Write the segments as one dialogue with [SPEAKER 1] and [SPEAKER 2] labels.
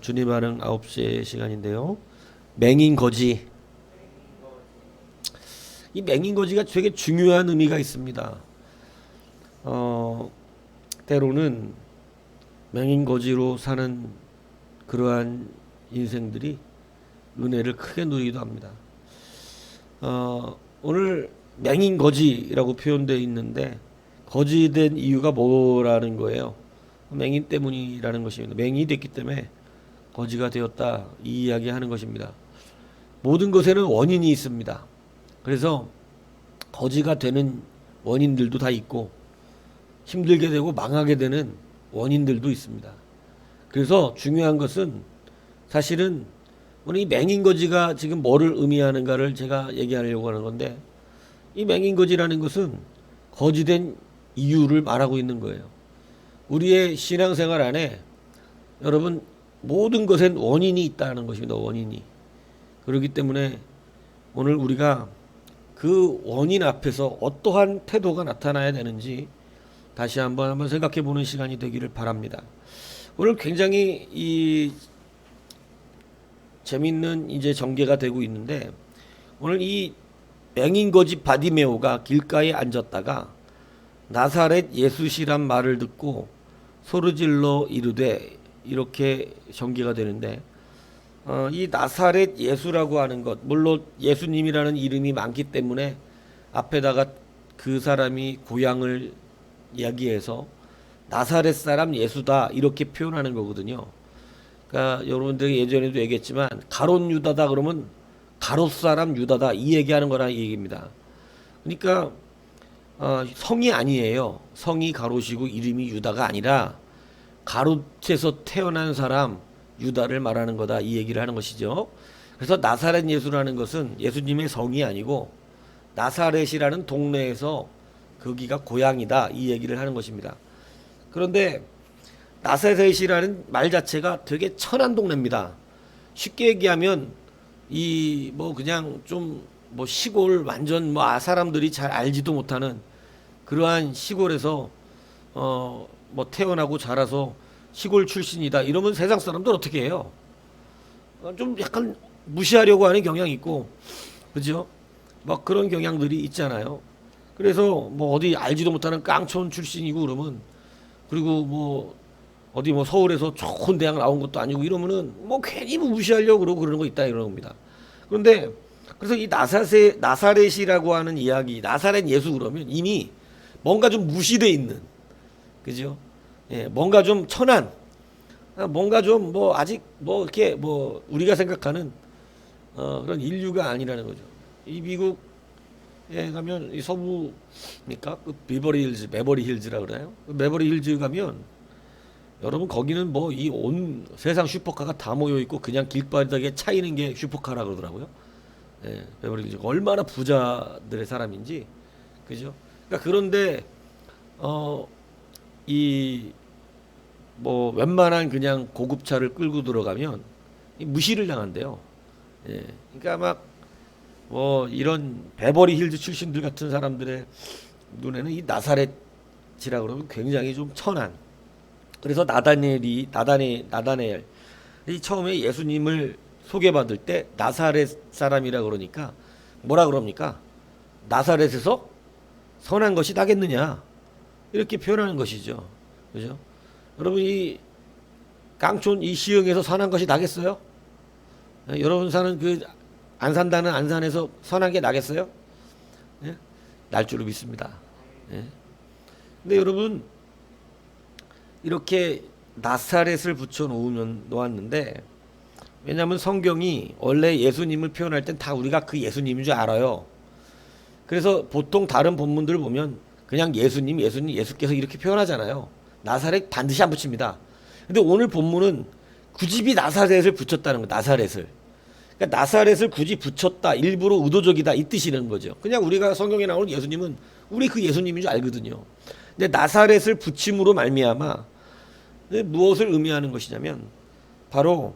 [SPEAKER 1] 주님 반응 9시의 시간인데요. 맹인거지. 이 맹인거지가 되게 중요한 의미가 있습니다. 때로는 맹인거지로 사는 그러한 인생들이 은혜를 크게 누리기도 합니다. 오늘 맹인거지라고 표현되어 있는데 거지된 이유가 뭐라는 거예요? 맹인 때문이라는 것입니다. 맹인이 됐기 때문에 거지가 되었다, 이 이야기 하는 것입니다. 모든 것에는 원인이 있습니다. 그래서 거지가 되는 원인들도 다 있고 힘들게 되고 망하게 되는 원인들도 있습니다. 그래서 중요한 것은 사실은 오늘 이 맹인거지가 지금 뭐를 의미하는가를 제가 얘기하려고 하는 건데, 이 맹인거지라는 것은 거지된 이유를 말하고 있는 거예요. 우리의 신앙생활 안에 여러분 모든 것엔 원인이 있다는 것입니다. 원인이. 그렇기 때문에 오늘 우리가 그 원인 앞에서 어떠한 태도가 나타나야 되는지 다시 한번 생각해 보는 시간이 되기를 바랍니다. 오늘 굉장히 이 재밌는 이제 전개가 되고 있는데, 오늘 이 맹인거지 바디메오가 길가에 앉았다가 나사렛 예수시란 말을 듣고 소리질러 이르되, 이렇게 전개가 되는데, 이 나사렛 예수라고 하는 것, 물론 예수님이라는 이름이 많기 때문에 앞에다가 그 사람이 고향을 이야기해서 나사렛 사람 예수다 이렇게 표현하는 거거든요. 그러니까 여러분들이 예전에도 얘기했지만 가롯 유다다 그러면 가롯 사람 유다다 이 얘기하는 거라 이 얘기입니다. 그러니까 성이 아니에요. 성이 가롯이고 이름이 유다가 아니라 가롯에서 태어난 사람 유다를 말하는 거다, 이 얘기를 하는 것이죠. 그래서 나사렛 예수라는 것은 예수님의 성이 아니고 나사렛이라는 동네에서 거기가 고향이다, 이 얘기를 하는 것입니다. 그런데 나사렛이라는 말 자체가 되게 천한 동네입니다. 쉽게 얘기하면 이 뭐 그냥 좀 뭐 시골 완전 뭐 사람들이 잘 알지도 못하는 그러한 시골에서 뭐 태어나고 자라서 시골 출신이다 이러면 세상 사람들 어떻게 해요? 좀 약간 무시하려고 하는 경향이 있고, 그죠? 막 그런 경향들이 있잖아요. 그래서 뭐 어디 알지도 못하는 깡촌 출신이고 그러면, 그리고 뭐 어디 뭐 서울에서 좋은 대학 나온 것도 아니고 이러면은 뭐 괜히 뭐 무시하려고 그러고 그러는 거 있다 이러는 겁니다. 그런데 그래서 이 나사렛이라고 하는 이야기, 나사렛 예수 그러면 이미 뭔가 좀 무시돼 있는, 그죠? 예, 뭔가 좀 천한, 뭔가 좀 뭐 아직 뭐 이렇게 뭐 우리가 생각하는 그런 인류가 아니라는 거죠. 이 미국에 가면 이 서부니까 그 베버리 힐즈라 그러나요? 그 베버리 힐즈 가면 여러분 거기는 뭐 이 온 세상 슈퍼카가 다 모여 있고 그냥 길바닥에 차이는 게 슈퍼카라 그러더라고요. 예, 베버리 힐즈 얼마나 부자들의 사람인지, 그죠? 그러니까 그런데 이 뭐 웬만한 그냥 고급차를 끌고 들어가면 무시를 당한대요. 예, 그러니까 막 뭐 이런 베버리 힐즈 출신들 같은 사람들의 눈에는 이 나사렛이라 그러면 굉장히 좀 천한. 그래서 나다네엘 이 처음에 예수님을 소개받을 때 나사렛 사람이라 그러니까 뭐라 그럽니까? 나사렛에서 선한 것이 나겠느냐, 이렇게 표현하는 것이죠. 그죠? 여러분 이 깡촌 이 시흥에서 선한 것이 나겠어요? 예? 여러분 사는 그 안산다는 안산에서 선한 게 나겠어요? 예? 날 줄로 믿습니다. 예? 근데 여러분 이렇게 나사렛을 붙여 놓았는데, 왜냐하면 성경이 원래 예수님을 표현할 땐 다 우리가 그 예수님인 줄 알아요. 그래서 보통 다른 본문들을 보면 그냥 예수님 예수께서 이렇게 표현하잖아요. 나사렛 반드시 안 붙입니다. 근데 오늘 본문은 굳이 나사렛을 붙였다는 거예요. 나사렛을. 그러니까 나사렛을 굳이 붙였다, 일부러 의도적이다, 이 뜻이라는 거죠. 그냥 우리가 성경에 나오는 예수님은 우리 그 예수님인 줄 알거든요. 근데 나사렛을 붙임으로 말미암아 무엇을 의미하는 것이냐면 바로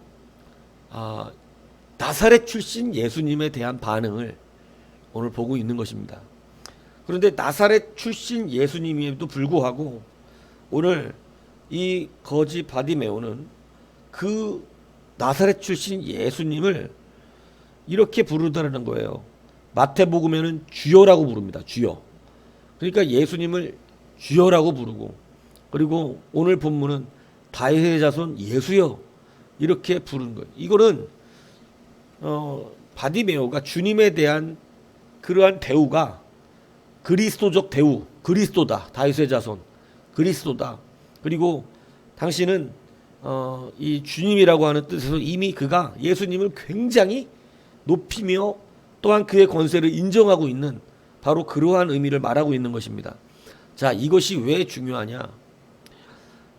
[SPEAKER 1] 나사렛 출신 예수님에 대한 반응을 오늘 보고 있는 것입니다. 그런데 나사렛 출신 예수님에도 불구하고 오늘 이 거지 바디메오는 그 나사렛 출신 예수님을 이렇게 부르다는 거예요. 마태복음에는 주여라고 부릅니다. 주여. 그러니까 예수님을 주여라고 부르고, 그리고 오늘 본문은 다윗의 자손 예수여 이렇게 부르는 거예요. 이거는 바디메오가 주님에 대한 그러한 대우가 그리스도적 대우, 그리스도다. 다윗의 자손, 그리스도다. 그리고 당신은 이 주님이라고 하는 뜻에서 이미 그가 예수님을 굉장히 높이며 또한 그의 권세를 인정하고 있는 바로 그러한 의미를 말하고 있는 것입니다. 자, 이것이 왜 중요하냐?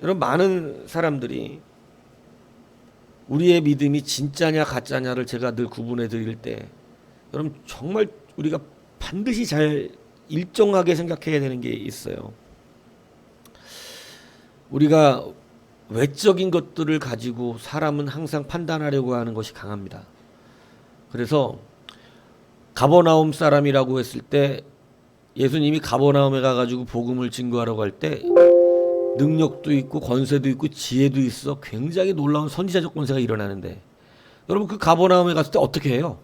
[SPEAKER 1] 여러분, 많은 사람들이 우리의 믿음이 진짜냐 가짜냐를 제가 늘 구분해 드릴 때, 여러분 정말 우리가 반드시 잘 일정하게 생각해야 되는 게 있어요. 우리가 외적인 것들을 가지고 사람은 항상 판단하려고 하는 것이 강합니다. 그래서 가버나움 사람이라고 했을 때, 예수님이 가버나움에 가가지고 복음을 증거하라고 할 때 능력도 있고 권세도 있고 지혜도 있어 굉장히 놀라운 선지자적 권세가 일어나는데, 여러분 그 가버나움에 갔을 때 어떻게 해요?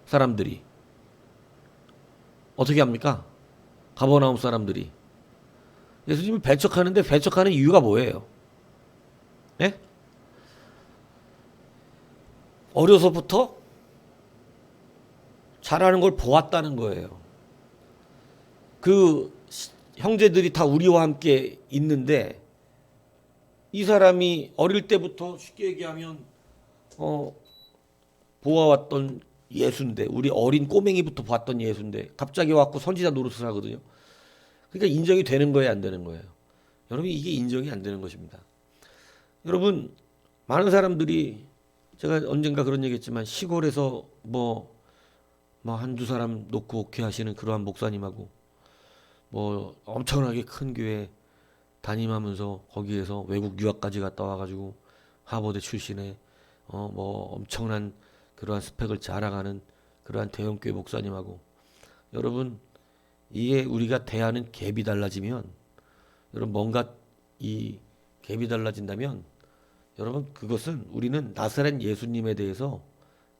[SPEAKER 1] 사람들이 어떻게 합니까? 가버나움 사람들이 예수님을 배척하는데, 배척하는 이유가 뭐예요? 예? 어려서부터 잘하는 걸 보았다는 거예요. 그 형제들이 다 우리와 함께 있는데, 이 사람이 어릴 때부터 쉽게 얘기하면 보아왔던 예수인데, 우리 어린 꼬맹이부터 봤던 예수인데 갑자기 와갖고 선지자 노릇을 하거든요. 그러니까 인정이 되는 거예요, 안 되는 거예요? 여러분, 이게 인정이 안 되는 것입니다. 여러분, 많은 사람들이, 제가 언젠가 그런 얘기했지만, 시골에서 뭐 한두 사람 놓고 오케이 하시는 그러한 목사님하고 엄청나게 큰 교회 담임하면서 거기에서 외국 유학까지 갔다 와가지고 하버드 출신의 엄청난 그러한 스펙을 자랑하는 그러한 대형교회 목사님하고, 여러분 이게 우리가 대하는 갭이 달라지면, 여러분 뭔가 이 갭이 달라진다면, 여러분 그것은 우리는 나사렛 예수님에 대해서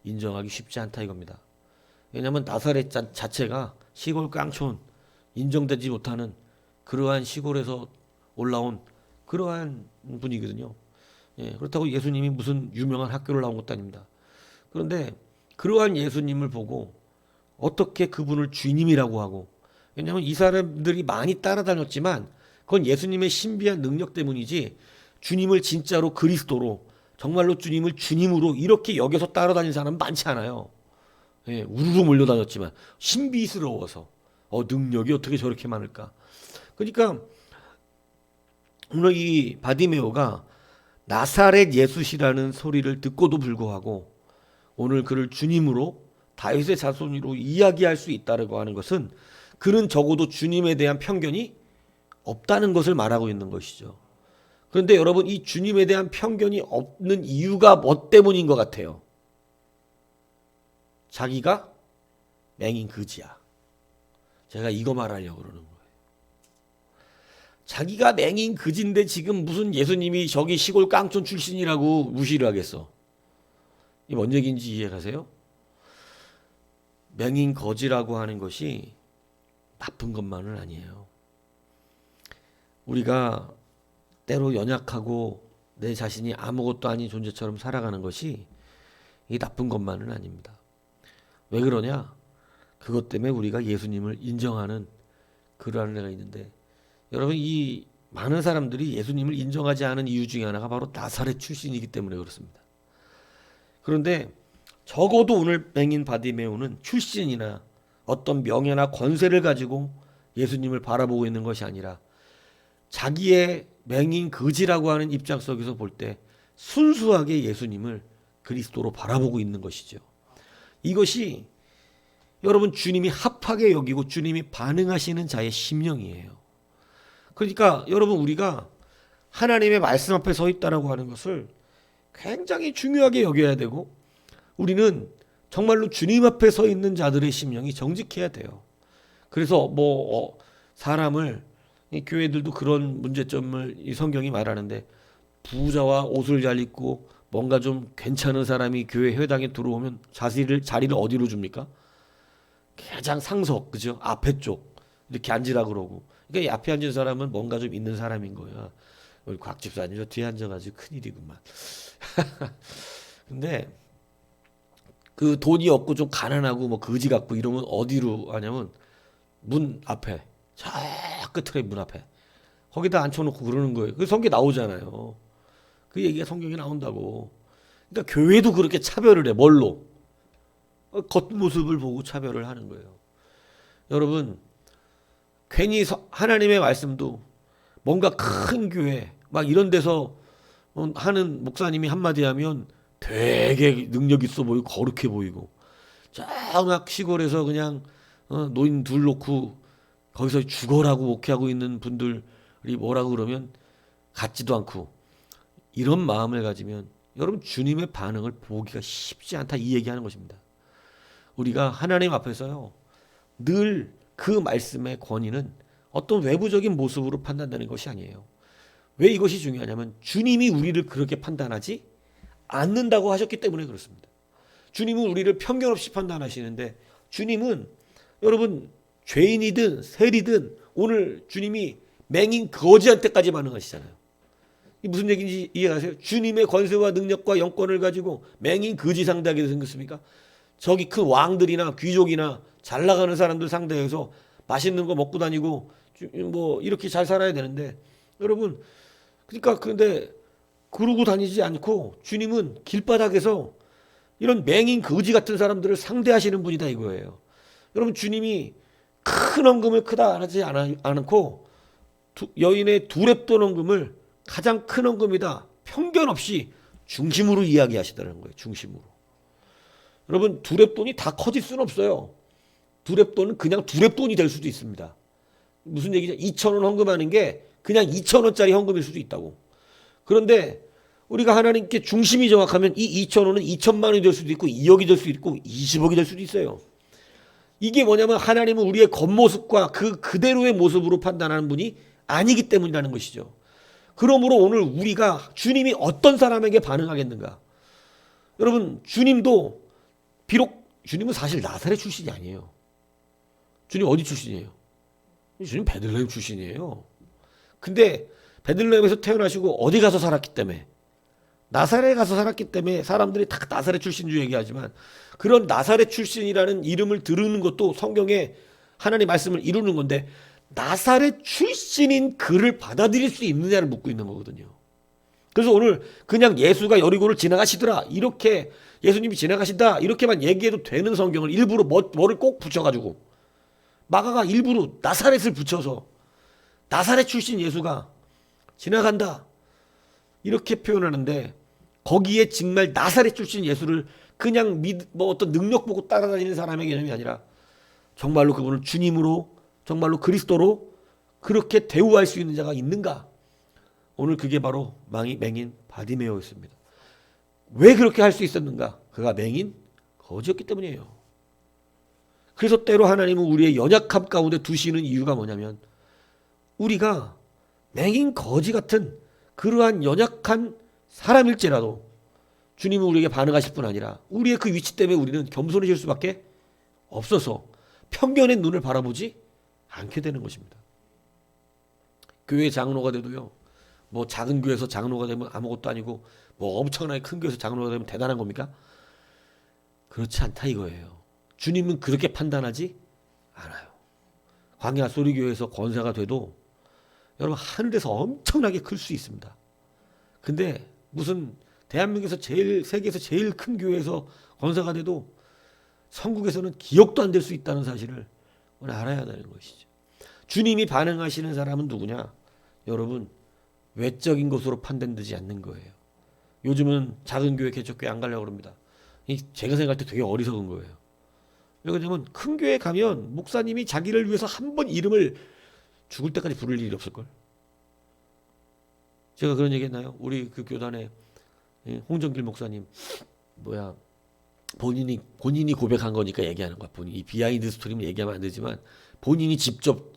[SPEAKER 1] 인정하기 쉽지 않다 이겁니다. 왜냐하면 나사렛 자체가 시골 깡촌, 인정되지 못하는 그러한 시골에서 올라온 그러한 분이거든요. 예, 그렇다고 예수님이 무슨 유명한 학교를 나온 것도 아닙니다. 그런데 그러한 예수님을 보고 어떻게 그분을 주님이라고 하고, 왜냐하면 이 사람들이 많이 따라다녔지만 그건 예수님의 신비한 능력 때문이지, 주님을 진짜로 그리스도로, 정말로 주님을 주님으로 이렇게 여겨서 따라다니는 사람은 많지 않아요. 예, 우르르 몰려다녔지만 신비스러워서 능력이 어떻게 저렇게 많을까? 그러니까 오늘 이 바디메오가 나사렛 예수시라는 소리를 듣고도 불구하고 오늘 그를 주님으로, 다윗의 자손으로 이야기할 수 있다고 하는 것은, 그는 적어도 주님에 대한 편견이 없다는 것을 말하고 있는 것이죠. 그런데 여러분, 이 주님에 대한 편견이 없는 이유가 뭐 때문인 것 같아요? 자기가 맹인 그지야. 제가 이거 말하려고 그러는 거예요. 자기가 맹인 그지인데 지금 무슨 예수님이 저기 시골 깡촌 출신이라고 무시를 하겠어? 이게 뭔 얘기인지 이해가세요? 맹인 거지라고 하는 것이 나쁜 것만은 아니에요. 우리가 때로 연약하고 내 자신이 아무것도 아닌 존재처럼 살아가는 것이 이 나쁜 것만은 아닙니다. 왜 그러냐? 그것 때문에 우리가 예수님을 인정하는 그러한 애가 있는데, 여러분 이 많은 사람들이 예수님을 인정하지 않은 이유 중에 하나가 바로 나사렛 출신이기 때문에 그렇습니다. 그런데 적어도 오늘 맹인 바디메오는 출신이나 어떤 명예나 권세를 가지고 예수님을 바라보고 있는 것이 아니라, 자기의 맹인 거지라고 하는 입장 속에서 볼 때 순수하게 예수님을 그리스도로 바라보고 있는 것이죠. 이것이 여러분 주님이 합하게 여기고 주님이 반응하시는 자의 심령이에요. 그러니까 여러분, 우리가 하나님의 말씀 앞에 서 있다라고 하는 것을 굉장히 중요하게 여겨야 되고, 우리는 정말로 주님 앞에 서 있는 자들의 심령이 정직해야 돼요. 그래서 사람을, 이 교회들도 그런 문제점을 이 성경이 말하는데, 부자와 옷을 잘 입고 뭔가 좀 괜찮은 사람이 교회 회당에 들어오면 자리를 어디로 줍니까? 가장 상석, 그죠? 앞에 쪽 이렇게 앉으라 그러고. 그러니까 이 앞에 앉은 사람은 뭔가 좀 있는 사람인 거야. 우리 곽 집사님 저 뒤에 앉아가지고 큰일이구만. 근데 그 돈이 없고 좀 가난하고 뭐 거지 같고 이러면 어디로 하냐면 문 앞에, 저 끝에 문 앞에 거기다 앉혀놓고 그러는 거예요. 그 성경에 나오잖아요. 그 얘기가 성경에 나온다고. 그러니까 교회도 그렇게 차별을 해. 뭘로? 겉모습을 보고 차별을 하는 거예요. 여러분, 괜히 하나님의 말씀도 뭔가 큰 교회 막 이런 데서 하는 목사님이 한마디 하면 되게 능력 있어 보이고 거룩해 보이고, 쫙 시골에서 그냥 노인 둘 놓고 거기서 죽어라고 목회하고 있는 분들이 뭐라고 그러면 같지도 않고, 이런 마음을 가지면 여러분 주님의 반응을 보기가 쉽지 않다, 이 얘기하는 것입니다. 우리가 하나님 앞에서요 늘 그 말씀의 권위는 어떤 외부적인 모습으로 판단되는 것이 아니에요. 왜 이것이 중요하냐면 주님이 우리를 그렇게 판단하지 않는다고 하셨기 때문에 그렇습니다. 주님은 우리를 편견 없이 판단하시는데, 주님은 여러분 죄인이든 세리든 오늘 주님이 맹인 거지한테까지 반응하시잖아요. 이 무슨 얘기인지 이해가세요? 주님의 권세와 능력과 영권을 가지고 맹인 거지 상대하게 생겼습니까? 저기 큰 왕들이나 귀족이나 잘 나가는 사람들 상대해서 맛있는 거 먹고 다니고 뭐 이렇게 잘 살아야 되는데, 여러분 그러니까 근데 그러고 다니지 않고 주님은 길바닥에서 이런 맹인 거지 같은 사람들을 상대하시는 분이다 이거예요. 여러분 주님이 큰 헌금을 크다 하지 않고 여인의 두 렙돈 헌금을 가장 큰 헌금이다 편견 없이 중심으로 이야기하시다는 거예요. 중심으로. 여러분 두 렙돈이 다 커질 수는 없어요. 두 렙돈은 그냥 두 렙돈이 될 수도 있습니다. 무슨 얘기죠? 2,000원 헌금하는 게 그냥 2,000원짜리 헌금일 수도 있다고. 그런데 우리가 하나님께 중심이 정확하면 이 2,000원은 2,000만 원이 될 수도 있고 2억이 될 수도 있고 20억이 될 수도 있어요. 이게 뭐냐면 하나님은 우리의 겉모습과 그대로의 모습으로 판단하는 분이 아니기 때문이라는 것이죠. 그러므로 오늘 우리가 주님이 어떤 사람에게 반응하겠는가? 여러분 주님도 비록 주님은 사실 나사렛 출신이 아니에요. 주님 어디 출신이에요? 주님 베들레헴 출신이에요. 근데 베들레헴에서 태어나시고 어디 가서 살았기 때문에, 나사렛에 가서 살았기 때문에 사람들이 다 나사렛 출신 줄 얘기하지만, 그런 나사렛 출신이라는 이름을 들으는 것도 성경에 하나님 말씀을 이루는 건데, 나사렛 출신인 그를 받아들일 수 있느냐를 묻고 있는 거거든요. 그래서 오늘 그냥 예수가 여리고를 지나가시더라 이렇게, 예수님이 지나가신다 이렇게만 얘기해도 되는 성경을 일부러 뭐를 꼭 붙여가지고, 마가가 일부러 나사렛을 붙여서 나사렛 출신 예수가 지나간다 이렇게 표현하는데, 거기에 정말 나사렛 출신 예수를 그냥 뭐 어떤 능력 보고 따라다니는 사람의 개념이 아니라 정말로 그분을 주님으로, 정말로 그리스도로 그렇게 대우할 수 있는 자가 있는가? 오늘 그게 바로 맹인 바디메오였습니다. 왜 그렇게 할 수 있었는가? 그가 맹인 거지였기 때문이에요. 그래서 때로 하나님은 우리의 연약함 가운데 두시는 이유가 뭐냐면, 우리가 맹인 거지 같은 그러한 연약한 사람일지라도 주님은 우리에게 반응하실 뿐 아니라 우리의 그 위치 때문에 우리는 겸손해질 수밖에 없어서 편견의 눈을 바라보지 않게 되는 것입니다. 교회 장로가 돼도요, 뭐 작은 교회에서 장로가 되면 아무것도 아니고 뭐 엄청나게 큰 교회에서 장로가 되면 대단한 겁니까? 그렇지 않다 이거예요. 주님은 그렇게 판단하지 않아요. 광야 소리교회에서 권사가 돼도 여러분 하늘에서 엄청나게 클 수 있습니다. 근데 무슨 대한민국에서 세계에서 제일 큰 교회에서 권사가 돼도 천국에서는 기억도 안 될 수 있다는 사실을 우리 알아야 되는 것이죠. 주님이 반응하시는 사람은 누구냐? 여러분 외적인 것으로 판단되지 않는 거예요. 요즘은 작은 교회 개척교회 안 가려고 합니다. 제가 생각할 때 되게 어리석은 거예요. 왜냐면 큰 교회 가면 목사님이 자기를 위해서 한 번 이름을 죽을 때까지 부를 일이 없을걸. 제가 그런 얘기 했나요? 우리 그 교단에 홍정길 목사님 본인이 고백한 거니까 얘기하는 거야. 본인이 비하인드 스토리면 얘기하면 안 되지만 본인이 직접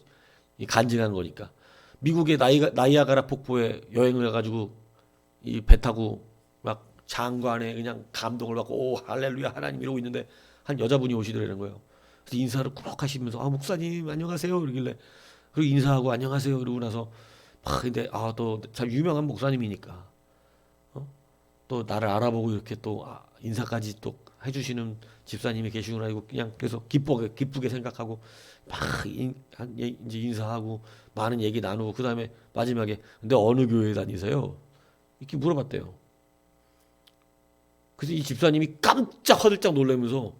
[SPEAKER 1] 간증한 거니까. 미국의 나이아가라 폭포에 여행을 가가지고 이 배 타고 막 장관에 그냥 감동을 받고 오 할렐루야 하나님 이러고 있는데 한 여자분이 오시더라는 거예요. 그래서 인사를 꾸럭 하시면서 목사님 안녕하세요 이러길래 그리고 인사하고 안녕하세요 이러고 나서 막 근데 또 참 유명한 목사님이니까 또 나를 알아보고 이렇게 또 인사까지 또 해주시는 집사님이 계시구나 이거 그냥 그래서 기쁘게 생각하고 막 이제 인사하고 많은 얘기 나누고 그 다음에 마지막에 근데 어느 교회 다니세요? 이렇게 물어봤대요. 그래서 이 집사님이 깜짝 허들짝 놀라면서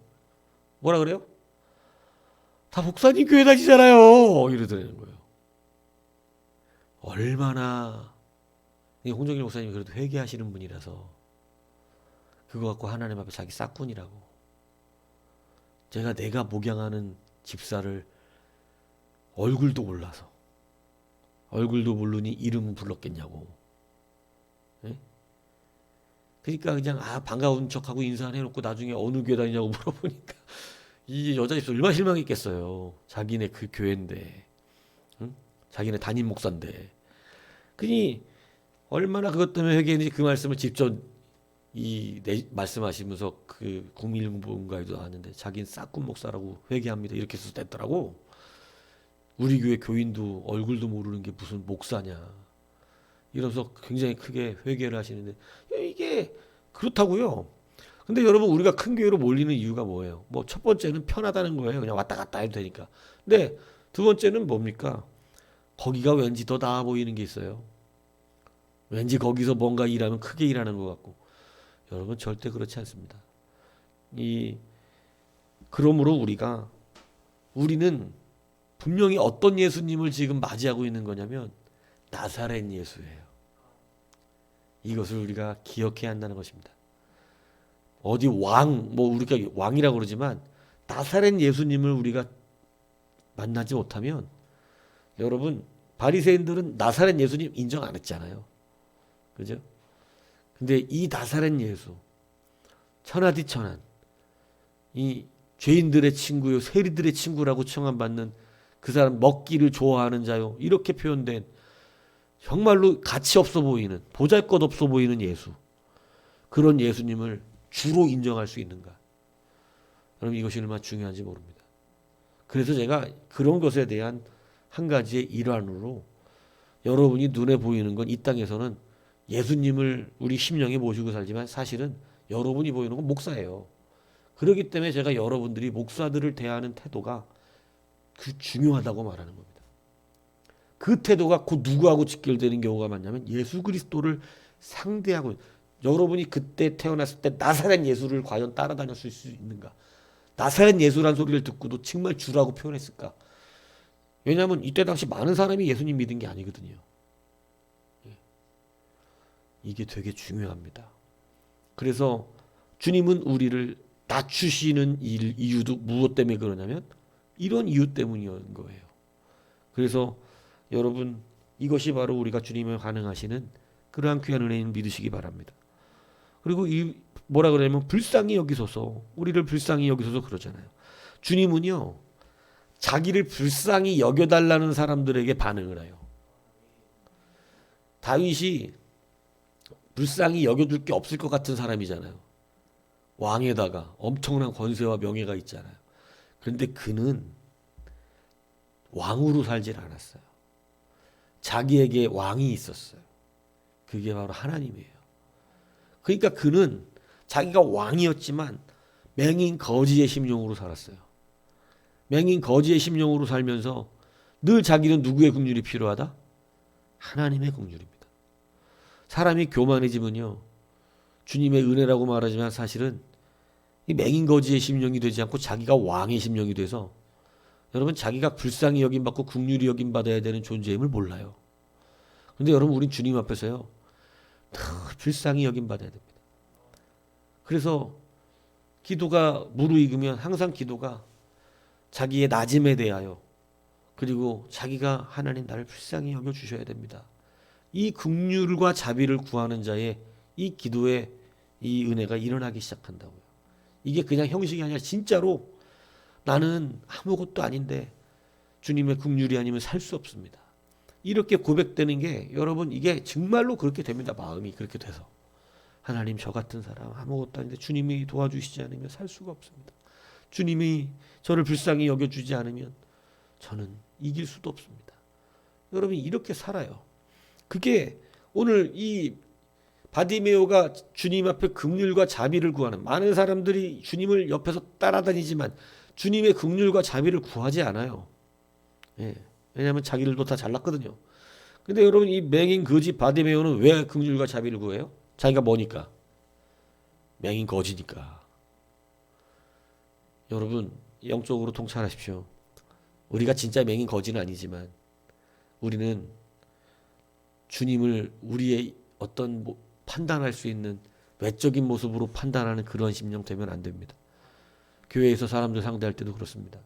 [SPEAKER 1] 뭐라 그래요? 다 목사님 교회 다니잖아요 이러더라는 거예요. 얼마나 홍정일 목사님이 그래도 회개하시는 분이라서 그거 갖고 하나님 앞에 자기 싹군이라고 내가 목양하는 집사를 얼굴도 몰라서 얼굴도 모르니 이름은 불렀겠냐고. 예? 그러니까 그냥 반가운 척하고 인사 해놓고 나중에 어느 교회 다니냐고 물어보니까 이 여자 집사 얼마나 실망했겠어요. 자기네 그 교회인데 응? 자기네 담임 목사인데 그니 얼마나 그것 때문에 회개했는지 그 말씀을 직접 말씀하시면서 그 국민일보인가에도 나왔는데 자기는 싹군 목사라고 회개합니다 이렇게 써서 됐더라고. 우리 교회 교인도 얼굴도 모르는 게 무슨 목사냐 이러면서 굉장히 크게 회개를 하시는데 이게 그렇다고요. 근데 여러분 우리가 큰 교회로 몰리는 이유가 뭐예요? 뭐 첫 번째는 편하다는 거예요. 그냥 왔다 갔다 해도 되니까. 근데 두 번째는 뭡니까? 거기가 왠지 더 나아 보이는 게 있어요. 왠지 거기서 뭔가 일하면 크게 일하는 것 같고. 여러분 절대 그렇지 않습니다. 그러므로 우리는 분명히 어떤 예수님을 지금 맞이하고 있는 거냐면 나사렛 예수예요. 이것을 우리가 기억해야 한다는 것입니다. 어디 우리가 왕이라고 그러지만 나사렛 예수님을 우리가 만나지 못하면 여러분 바리새인들은 나사렛 예수님 인정 안 했잖아요. 그죠? 근데 이 나사렛 예수 천하디천한 이 죄인들의 친구요 세리들의 친구라고 청함받는 그 사람 먹기를 좋아하는 자요 이렇게 표현된 정말로 가치 없어 보이는 보잘것없어 보이는 예수 그런 예수님을 주로 인정할 수 있는가? 여러분 이것이 얼마나 중요한지 모릅니다. 그래서 제가 그런 것에 대한 한 가지의 일환으로 여러분이 눈에 보이는 건 이 땅에서는 예수님을 우리 심령에 모시고 살지만 사실은 여러분이 보이는 건 목사예요. 그렇기 때문에 제가 여러분들이 목사들을 대하는 태도가 중요하다고 말하는 겁니다. 그 태도가 곧 누구하고 직결되는 경우가 많냐면 예수 그리스도를 상대하고 여러분이 그때 태어났을 때 나사렛 예수를 과연 따라다녔을 수 있는가? 나사렛 예수란 소리를 듣고도 정말 주라고 표현했을까? 왜냐하면 이때 당시 많은 사람이 예수님 믿은 게 아니거든요. 이게 되게 중요합니다. 그래서 주님은 우리를 낮추시는 이유도 무엇 때문에 그러냐면 이런 이유 때문인 거예요. 그래서 여러분 이것이 바로 우리가 주님을 반응하시는 그러한 귀한 은혜인 믿으시기 바랍니다. 그리고 뭐라 그러냐면 불쌍히 여기소서 우리를 불쌍히 여기소서 그러잖아요. 주님은요 자기를 불쌍히 여겨달라는 사람들에게 반응을 해요. 다윗이 불쌍히 여겨줄 게 없을 것 같은 사람이잖아요. 왕에다가 엄청난 권세와 명예가 있잖아요. 그런데 그는 왕으로 살질 않았어요. 자기에게 왕이 있었어요. 그게 바로 하나님이에요. 그러니까 그는 자기가 왕이었지만 맹인 거지의 심령으로 살았어요. 맹인 거지의 심령으로 살면서 늘 자기는 누구의 긍휼이 필요하다? 하나님의 긍휼입니다. 사람이 교만해지면요 주님의 은혜라고 말하지만 사실은 이 맹인 거지의 심령이 되지 않고 자기가 왕의 심령이 돼서 여러분 자기가 불쌍히 여김받고 긍휼히 여김받아야 되는 존재임을 몰라요. 그런데 여러분 우린 주님 앞에서요 늘 불쌍히 여김받아야 됩니다. 그래서 기도가 무르익으면 항상 기도가 자기의 낮음에 대하여 그리고 자기가 하나님 나를 불쌍히 여겨주셔야 됩니다. 이 긍휼과 자비를 구하는 자의 이 기도에 이 은혜가 일어나기 시작한다고요. 이게 그냥 형식이 아니라 진짜로 나는 아무것도 아닌데 주님의 긍휼이 아니면 살 수 없습니다. 이렇게 고백되는 게 여러분 이게 정말로 그렇게 됩니다. 마음이 그렇게 돼서 하나님, 저 같은 사람 아무것도 아닌데 주님이 도와주시지 않으면 살 수가 없습니다. 주님이 저를 불쌍히 여겨주지 않으면 저는 이길 수도 없습니다. 여러분 이렇게 살아요. 그게 오늘 이 바디메오가 주님 앞에 긍휼과 자비를 구하는, 많은 사람들이 주님을 옆에서 따라다니지만 주님의 긍휼과 자비를 구하지 않아요. 예. 왜냐하면 자기들도 다 잘났거든요. 근데 여러분 이 맹인 거지 바디메오는 왜 긍휼과 자비를 구해요? 자기가 뭐니까? 맹인 거지니까. 여러분 영적으로 통찰하십시오. 우리가 진짜 맹인 거지는 아니지만 우리는 주님을 우리의 어떤 판단할 수 있는 외적인 모습으로 판단하는 그런 심령 되면 안 됩니다. 교회에서 사람들 상대할 때도 그렇습니다.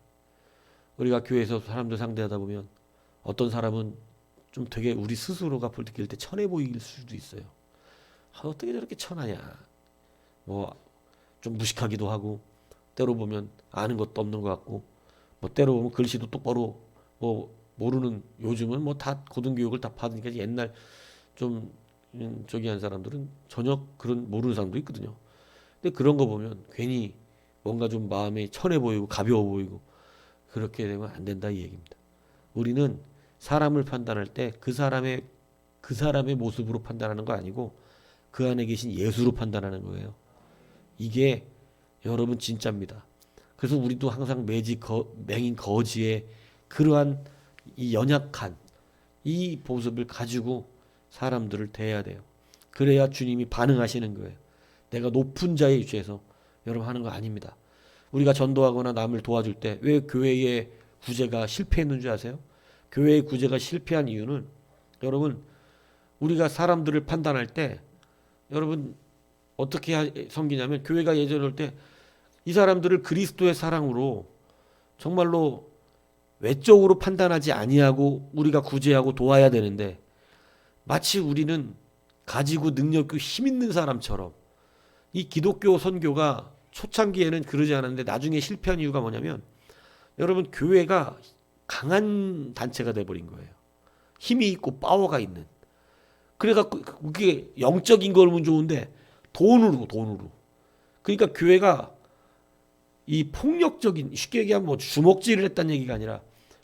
[SPEAKER 1] 우리가 교회에서 사람들 상대하다 보면 어떤 사람은 좀 되게 우리 스스로가 느낄 때 천해 보일 수도 있어요. 어떻게 저렇게 천하냐. 뭐 좀 무식하기도 하고, 때로 보면 아는 것도 없는 것 같고, 뭐 때로 보면 글씨도 똑바로 뭐 모르는, 요즘은 뭐 다 고등교육을 다 받으니까 옛날 좀 저기 한 사람들은 전혀 그런 모르는 사람도 있거든요. 근데 그런 거 보면 괜히 뭔가 좀 마음이 천해 보이고 가벼워 보이고 그렇게 되면 안 된다 이 얘기입니다. 우리는 사람을 판단할 때 그 사람의 모습으로 판단하는 거 아니고 그 안에 계신 예수로 판단하는 거예요. 이게 여러분 진짜입니다. 그래서 우리도 항상 맹인 거지의 그러한 이 연약한 이 모습을 가지고 사람들을 대해야 돼요. 그래야 주님이 반응하시는 거예요. 내가 높은 자의 위치에서 여러분 하는 거 아닙니다. 우리가 전도하거나 남을 도와줄 때 왜 교회의 구제가 실패했는 줄 아세요? 교회의 구제가 실패한 이유는 여러분 우리가 사람들을 판단할 때 여러분 어떻게 섬기냐면, 교회가 예전에 올 때 이 사람들을 그리스도의 사랑으로 정말로 외적으로 판단하지 아니하고 우리가 구제하고 도와야 되는데, 마치 우리는 가지고 능력 있고 힘 있는 사람처럼, 이 기독교 선교가 초창기에는 그러지 않았는데 나중에 실패한 이유가 뭐냐면, 여러분 교회가 강한 단체가 돼버린 거예요. 힘이 있고 파워가 있는. 그래갖고 그게 영적인 걸면 좋은데 돈으로. 그러니까 교회가 이 폭력적인, 쉽게 얘기하면 뭐 주먹질을 했다는 얘기가 아니라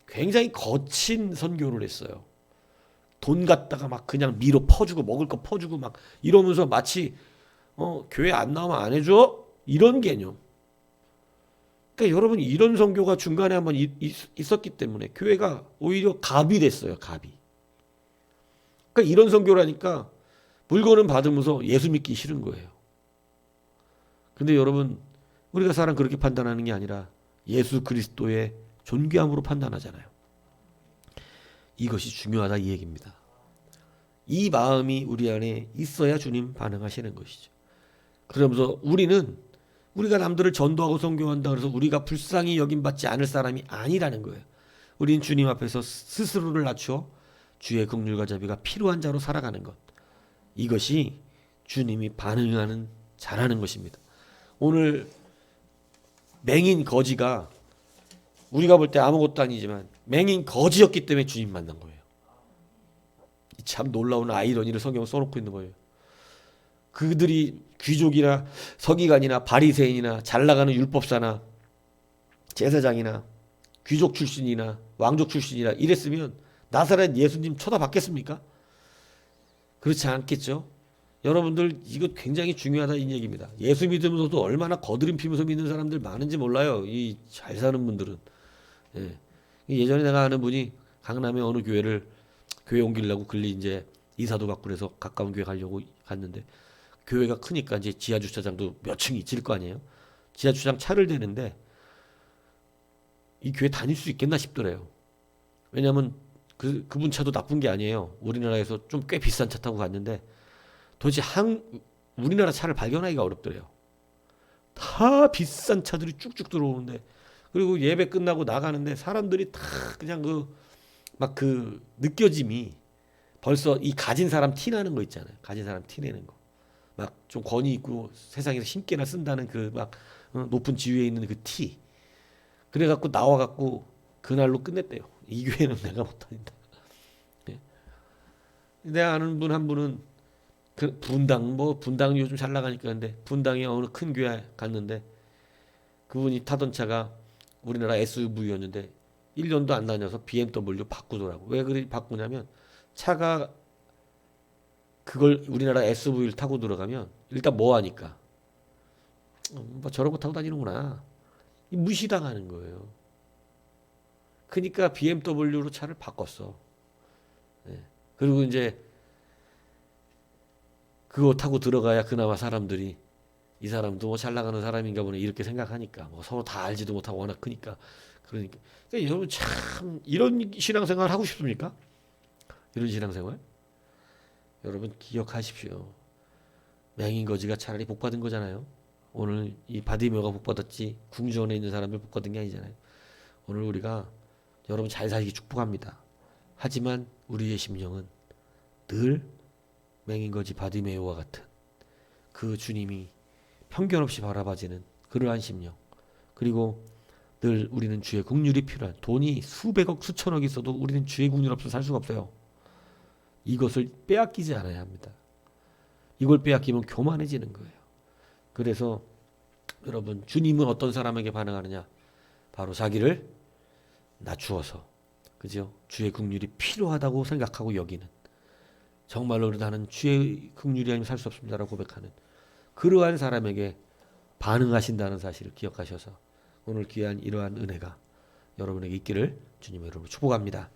[SPEAKER 1] 굉장히 거친 선교를 했어요. 돈 갖다가 막 그냥 미로 퍼주고 먹을 거 퍼주고 막 이러면서 마치 교회 안 나오면 안 해줘? 이런 개념. 그러니까 여러분 이런 선교가 중간에 한번 있었기 때문에 교회가 오히려 갑이 됐어요. 갑이. 그러니까 이런 선교라니까 물건은 받으면서 예수 믿기 싫은 거예요. 근데 여러분 우리가 사람 그렇게 판단하는 게 아니라 예수 그리스도의 존귀함으로 판단하잖아요. 이것이 중요하다 이 얘기입니다. 이 마음이 우리 안에 있어야 주님 반응하시는 것이죠. 그러면서 우리가 남들을 전도하고 선교한다 그래서 우리가 불쌍히 여김받지 않을 사람이 아니라는 거예요. 우린 주님 앞에서 스스로를 낮추어 주의 긍휼과 자비가 필요한 자로 살아가는 것. 이것이 주님이 반응하는 잘하는 것입니다. 오늘 맹인 거지가 우리가 볼 때 아무것도 아니지만 맹인 거지였기 때문에 주님 만난 거예요. 참 놀라운 아이러니를 성경에 써놓고 있는 거예요. 그들이 귀족이나 서기관이나 바리새인이나 잘나가는 율법사나 제사장이나 귀족 출신이나 왕족 출신이나 이랬으면 나사렛 예수님 쳐다봤겠습니까? 그렇지 않겠죠. 여러분들 이거 굉장히 중요하다 이 얘기입니다. 예수 믿으면서도 얼마나 거드름 피면서 믿는 사람들 많은지 몰라요. 이 잘 사는 분들은. 예. 예전에 내가 아는 분이 강남의 어느 교회 옮기려고 글리 이제 이사도 받고 그래서 가까운 교회 가려고 갔는데, 교회가 크니까 이제 지하 주차장도 몇 층이 있을 거 아니에요. 지하 주차장 차를 대는데 이 교회 다닐 수 있겠나 싶더래요. 왜냐하면 그분 차도 나쁜 게 아니에요. 우리나라에서 좀 꽤 비싼 차 타고 갔는데 도대체 우리나라 차를 발견하기가 어렵더래요. 다 비싼 차들이 쭉쭉 들어오는데, 그리고 예배 끝나고 나가는데 사람들이 다 그냥 그 느껴짐이 벌써 이 가진 사람 티 나는 거 있잖아요. 가진 사람 티 내는 거. 막 좀 권위 있고 세상에서 힘께나 쓴다는 그 막 높은 지위에 있는 그 티. 그래갖고 나와갖고 그날로 끝냈대요. 이 교회는 내가 못 다닌다. 네. 내가 아는 분 한 분은 그 분당 요즘 잘 나가니까 근데 분당에 어느 큰 교회 갔는데 그분이 타던 차가 우리나라 SUV였는데 1년도 안 다녀서 BMW 바꾸더라고. 왜 그리 바꾸냐면 차가 그걸 우리나라 SUV를 타고 들어가면 일단 뭐 하니까 뭐 저런 거 타고 다니는구나. 무시당하는 거예요. 그러니까 BMW로 차를 바꿨어. 예. 그리고 이제 그거 타고 들어가야 그나마 사람들이 이 사람도 뭐 잘 나가는 사람인가 보네 이렇게 생각하니까 뭐 서로 다 알지도 못하고 워낙 크니까 그러니까 여러분 참 이런 신앙생활 하고 싶습니까? 이런 신앙생활? 여러분 기억하십시오. 맹인거지가 차라리 복받은 거잖아요. 오늘 이 바디메오가 복받았지 궁전에 있는 사람들 복받은 게 아니잖아요. 오늘 우리가 여러분 잘 살기 축복합니다. 하지만 우리의 심령은 늘 맹인거지 바디메오와 같은 그 주님이 편견 없이 바라봐지는 그러한 심령. 그리고 늘 우리는 주의 긍휼이 필요한 돈이 수백억 수천억 있어도 우리는 주의 긍휼 없어 살 수가 없어요. 이것을 빼앗기지 않아야 합니다. 이걸 빼앗기면 교만해지는 거예요. 그래서 여러분 주님은 어떤 사람에게 반응하느냐? 바로 자기를 낮추어서 그죠? 주의 긍휼이 필요하다고 생각하고 여기는 정말로 나는 주의 긍휼이 아니면 살 수 없습니다라고 고백하는 그러한 사람에게 반응하신다는 사실을 기억하셔서 오늘 귀한 이러한 은혜가 여러분에게 있기를 주님의 이름으로 축복합니다.